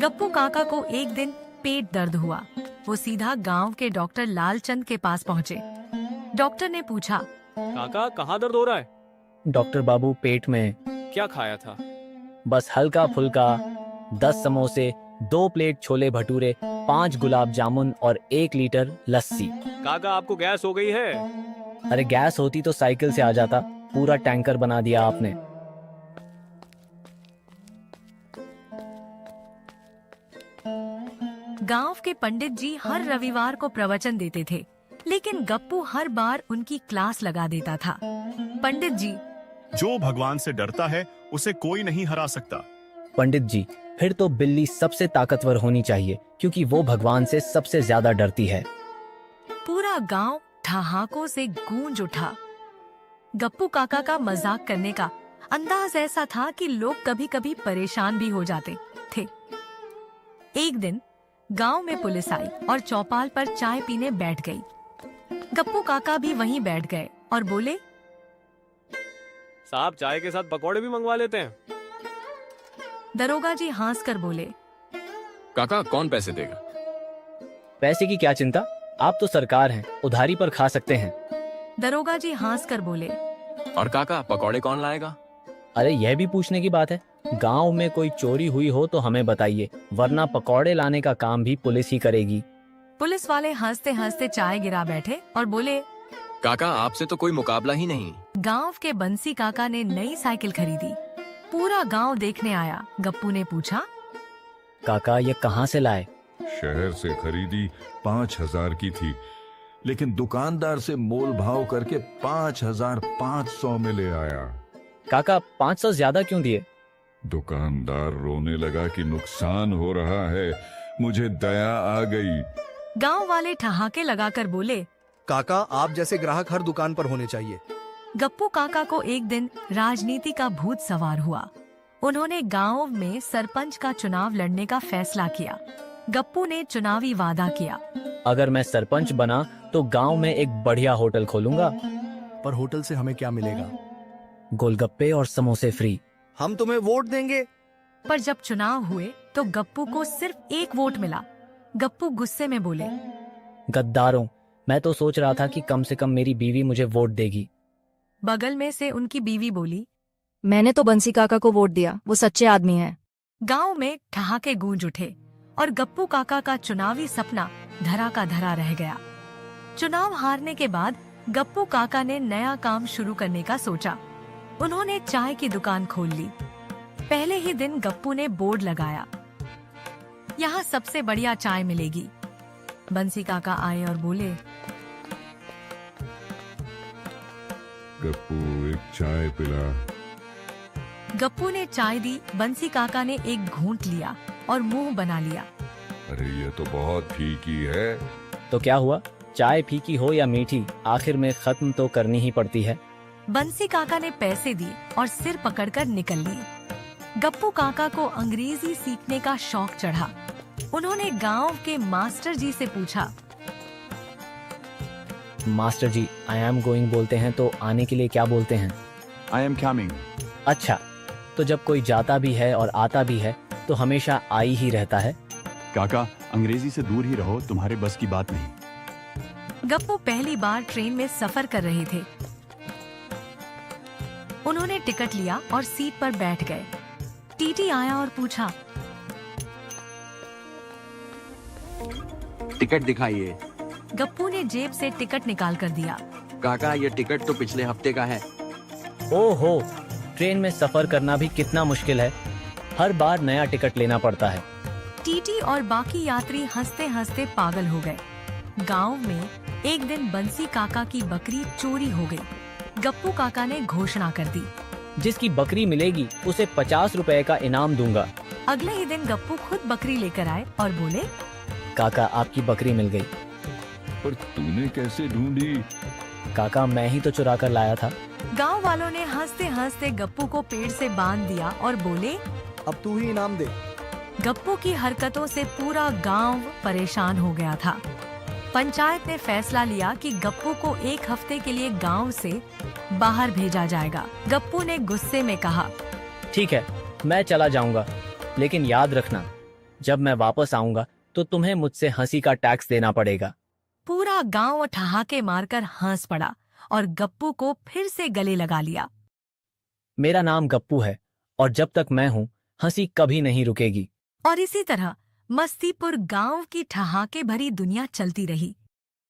गप्पू काका को एक दिन पेट दर्द हुआ। वो सीधा गांव के डॉक्टर लालचंद के पास पहुंचे। डॉक्टर ने पूछा, काका कहाँ दर्द हो रहा है? डॉक्टर बाबू पेट में। क्या खाया था? बस हल्का फुल्का, 10 समोसे, 2 प्लेट छोले भटूरे, 5 गुलाब जामुन और 1 लीटर लस्सी। काका आपको गैस हो गई है? अरे गैस होती तो साइकिल से आ जाता, पूरा टैंकर बना दिया आपने। गांव के पंडित जी हर रविवार को प्रवचन देते थे, लेकिन गप्पू हर बार उनकी क्लास लगा देता था। पंडित जी, जो भगवान से डरता है उसे कोई नहीं हरा सकता। पंडित जी, फिर तो बिल्ली सबसे ताकतवर होनी चाहिए, क्योंकि वो भगवान से सबसे ज्यादा डरती है। पूरा गांव ठहाकों से गूंज उठा। गप्पू काका का मजाक करने का अंदाज ऐसा था कि लोग कभी कभी परेशान भी हो जाते थे। एक दिन गांव में पुलिस आई और चौपाल पर चाय पीने बैठ गई। गप्पू काका भी वहीं बैठ गए और बोले, साहब चाय के साथ पकौड़े भी मंगवा लेते हैं। दरोगा जी हंस कर बोले, काका कौन पैसे देगा? पैसे की क्या चिंता, आप तो सरकार हैं, उधारी पर खा सकते हैं। दरोगा जी हंस कर बोले, और काका पकौड़े कौन लाएगा? अरे यह भी पूछने की बात है। गांव में कोई चोरी हुई हो तो हमें बताइए, वरना पकौड़े लाने का काम भी पुलिस ही करेगी। पुलिस वाले हंसते हंसते चाय गिरा बैठे और बोले, काका आपसे तो कोई मुकाबला ही नहीं। गांव के बंसी काका ने नई साइकिल खरीदी। पूरा गांव देखने आया। गप्पू ने पूछा, काका ये कहाँ से लाए? शहर से खरीदी, 5,000 की थी, लेकिन दुकानदार से मोल भाव करके 5,500 में ले आया। काका 500 ज्यादा क्यों दिए? दुकानदार रोने लगा कि नुकसान हो रहा है। मुझे दया आ गई। गांव वाले ठहाके लगाकर बोले, काका आप जैसे ग्राहक हर दुकान पर होने चाहिए। गप्पू काका को एक दिन राजनीति का भूत सवार हुआ। उन्होंने गांव में सरपंच का चुनाव लड़ने का फैसला किया। गप्पू ने चुनावी वादा किया, अगर मैं सरपंच बना तो गांव में एक बढ़िया होटल खोलूंगा। पर होटल से हमें क्या मिलेगा? गोलगप्पे और समोसे फ्री। हम तुम्हें वोट देंगे। पर जब चुनाव हुए तो गप्पू को सिर्फ 1 वोट मिला। गप्पू गुस्से में बोले, गद्दारों, मैं तो सोच रहा था कि कम से कम मेरी बीवी मुझे वोट देगी। बगल में से उनकी बीवी बोली, मैंने तो बंसी काका को वोट दिया, वो सच्चे आदमी हैं। गांव में ठहाके गूंज उठे और गप्पू काका का चुनावी सपना धरा का धरा रह गया। चुनाव हारने के बाद गप्पू काका ने नया काम शुरू करने का सोचा। उन्होंने चाय की दुकान खोल ली। पहले ही दिन गप्पू ने बोर्ड लगाया, यहाँ सबसे बढ़िया चाय मिलेगी। बंसी काका आए और बोले, गप्पू एक चाय पिला। गप्पू ने चाय दी। बंसी काका ने एक घूंट लिया और मुंह बना लिया। अरे ये तो बहुत फीकी है। तो क्या हुआ, चाय फीकी हो या मीठी, आखिर में खत्म तो करनी ही पड़ती है। बंसी काका ने पैसे दिए और सिर पकड़कर निकल लिए। गप्पू काका को अंग्रेजी सीखने का शौक चढ़ा। उन्होंने गांव के मास्टर जी से पूछा, master ji, I am going बोलते हैं तो आने के लिए क्या बोलते हैं? I am coming. अच्छा, तो जब कोई जाता भी है और आता भी है तो हमेशा आई ही रहता है। काका अंग्रेजी से दूर ही रहो, तुम्हारे बस की बात नहीं। गप्पू पहली बार ट्रेन में सफर कर रहे थे। उन्होंने टिकट लिया और सीट पर बैठ गए। टीटी आया और पूछा, टिकट दिखाइए। गप्पू ने जेब से टिकट निकाल कर दिया। काका ये टिकट तो पिछले हफ्ते का है। ओहो, ट्रेन में सफर करना भी कितना मुश्किल है, हर बार नया टिकट लेना पड़ता है। टीटी और बाकी यात्री हंसते हंसते पागल हो गए। गांव में एक दिन बंसी काका की बकरी चोरी हो गई। गप्पू काका ने घोषणा कर दी, जिसकी बकरी मिलेगी उसे 50 रुपए का इनाम दूंगा। अगले ही दिन गप्पू खुद बकरी लेकर आए और बोले, काका आपकी बकरी मिल गई। पर तूने कैसे ढूंढी? काका मैं ही तो चुरा कर लाया था। गांव वालों ने हंसते हंसते गप्पू को पेड़ से बांध दिया और बोले, अब तू ही इनाम दे। गप्पू की हरकतों से पूरा गांव परेशान हो गया था। पंचायत ने फैसला लिया कि गप्पू को 1 हफ्ते के लिए गांव से बाहर भेजा जाएगा। गप्पू ने गुस्से में कहा, ठीक है, मैं चला जाऊंगा, लेकिन याद रखना जब मैं वापस आऊंगा तो तुम्हें मुझसे हंसी का टैक्स देना पड़ेगा। पूरा गांव ठहाके मारकर हंस पड़ा और गप्पू को फिर से गले लगा लिया। मेरा नाम गप्पू है और जब तक मैं हूं हंसी कभी नहीं रुकेगी। और इसी तरह मस्तीपुर गांव की ठहाके भरी दुनिया चलती रही।